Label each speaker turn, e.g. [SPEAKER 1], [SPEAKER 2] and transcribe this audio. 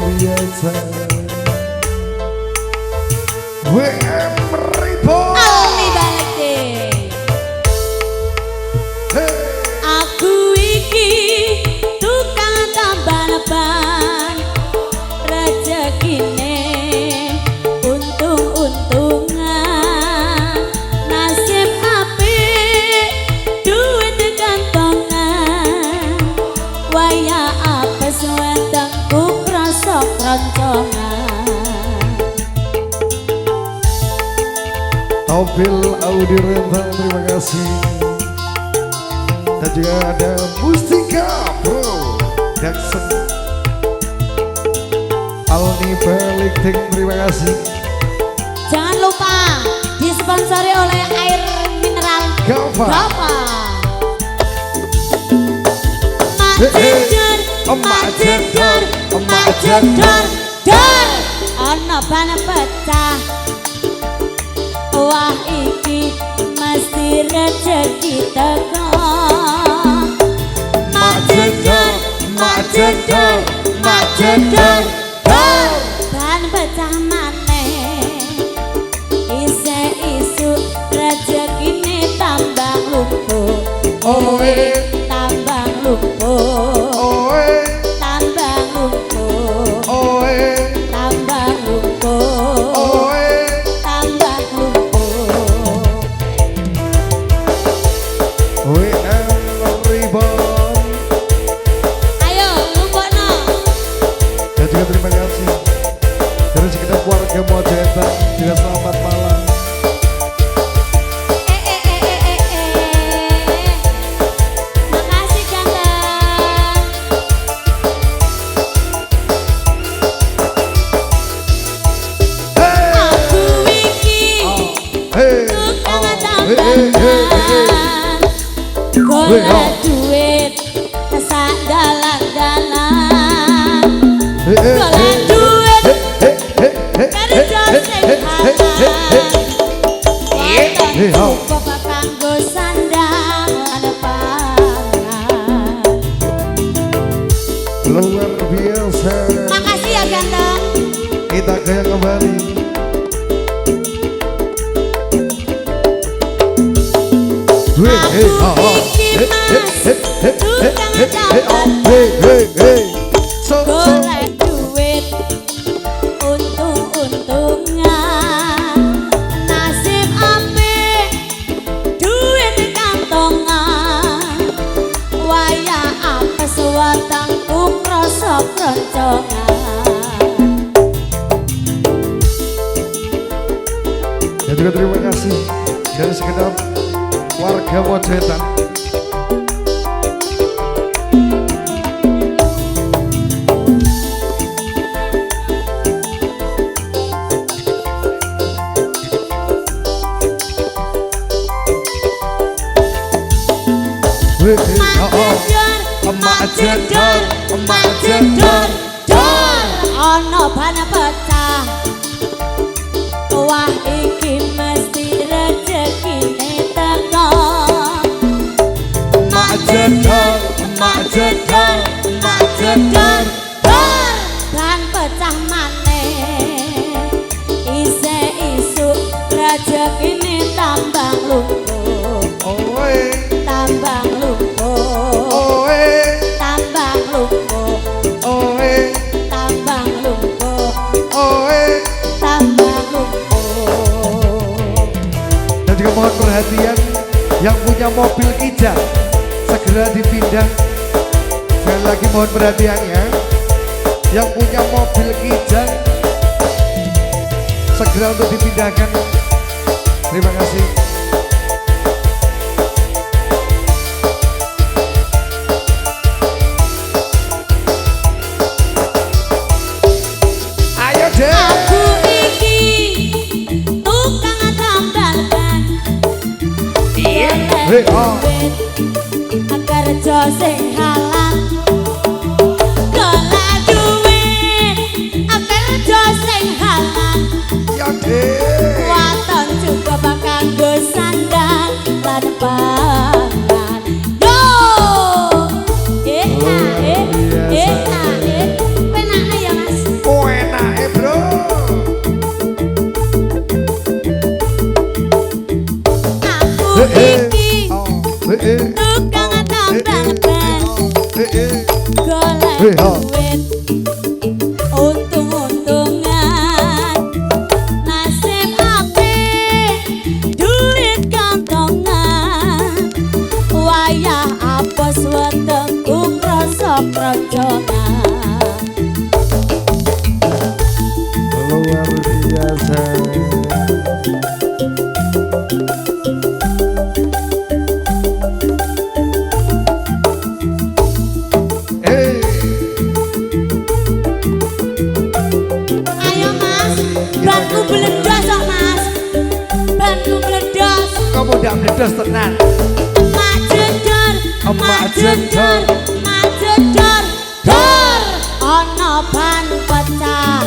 [SPEAKER 1] biasa. WM Reborn.
[SPEAKER 2] Almi balik deh.
[SPEAKER 1] Hey.
[SPEAKER 2] Aku iki tukang tambal ban, rezekine untung-untungan, nasib apik duit di kantongan, waya apes wetengku krasa kroncongan.
[SPEAKER 1] Taufil Audi Rental, terima kasih. Dan juga ada Mustika Bro Jackson, Alni Belikting, terima kasih.
[SPEAKER 2] Jangan lupa disponsori oleh air mineral
[SPEAKER 1] Gava.
[SPEAKER 2] Gava. Emak jedor, dor. Ana bana pecah. Wah iki mesti rezeki teko. Mak jedor, dor. Ban pecah maneh. Isu rezekine tambah lumpuh.
[SPEAKER 1] Oe,
[SPEAKER 2] Tambah lumpuh.
[SPEAKER 1] oe,
[SPEAKER 2] Tambah lumpuh.
[SPEAKER 1] oe,
[SPEAKER 2] Tambah lumpuh.
[SPEAKER 1] oe.
[SPEAKER 2] Tambah lumpuh.
[SPEAKER 1] WM Reborn.
[SPEAKER 2] Ayo lumpuhno.
[SPEAKER 1] Dan juga terima kasih dari segenap warga Mojenta. Juga selamat malam.
[SPEAKER 2] Makasih ganteng.
[SPEAKER 1] Hey,
[SPEAKER 2] Aku iki
[SPEAKER 1] hey,
[SPEAKER 2] tukang
[SPEAKER 1] hey,
[SPEAKER 2] tambahan, golek duit sak dalan-dalan, golek duit kerja sing halal, wonten cukup kanggo sandang lan pangan.
[SPEAKER 1] luar biasa.
[SPEAKER 2] Makasih ya ganteng.
[SPEAKER 1] Kita gaya kembali.
[SPEAKER 2] Aku iki mas tukang tambahan, golek duit untung-untungan, nasib apik duit di kantongan, waya apes wetengku krasa kroncongan.
[SPEAKER 1] Dan juga terima kasih dari segenap warga Mojenta.
[SPEAKER 2] Emak jedor, dor. Ana bana pecah. Wah iki mesti rezekine teko. Emak jedor, dor. Ban pecah maneh. Isuk rezekine tambah lumpuh.
[SPEAKER 1] Oe,
[SPEAKER 2] Tambah lumpuh.
[SPEAKER 1] oe,
[SPEAKER 2] Tambah lumpuh.
[SPEAKER 1] oe,
[SPEAKER 2] Tambah lumpuh.
[SPEAKER 1] oe.
[SPEAKER 2] Tambah lumpuh.
[SPEAKER 1] Dan juga mohon perhatian yang punya mobil kijang segera dipindah. Sekali lagi mohon perhatiannya, yang punya mobil kijang segera untuk dipindahkan. Terima kasih. Ayo deh.
[SPEAKER 2] Aku iki tukang tambal ban,
[SPEAKER 1] Hey, oh.
[SPEAKER 2] kerja sing halal, golek duit kerja sing halal,
[SPEAKER 1] Ya deh.
[SPEAKER 2] waton cukup kanggo sandang lan pangan. Yo, penak ya mas. iki tukang tambal ban golek duit untung-untungan nasib apik duit kantongan wayah apes wetengku krasa krocongan
[SPEAKER 1] luar biasa.
[SPEAKER 2] ayo mas banku meledos kok mas banku meledos
[SPEAKER 1] Kamu udah meledos tenan.
[SPEAKER 2] mak jedor
[SPEAKER 1] Mak jedor.
[SPEAKER 2] mak jedor dor ana ban pecah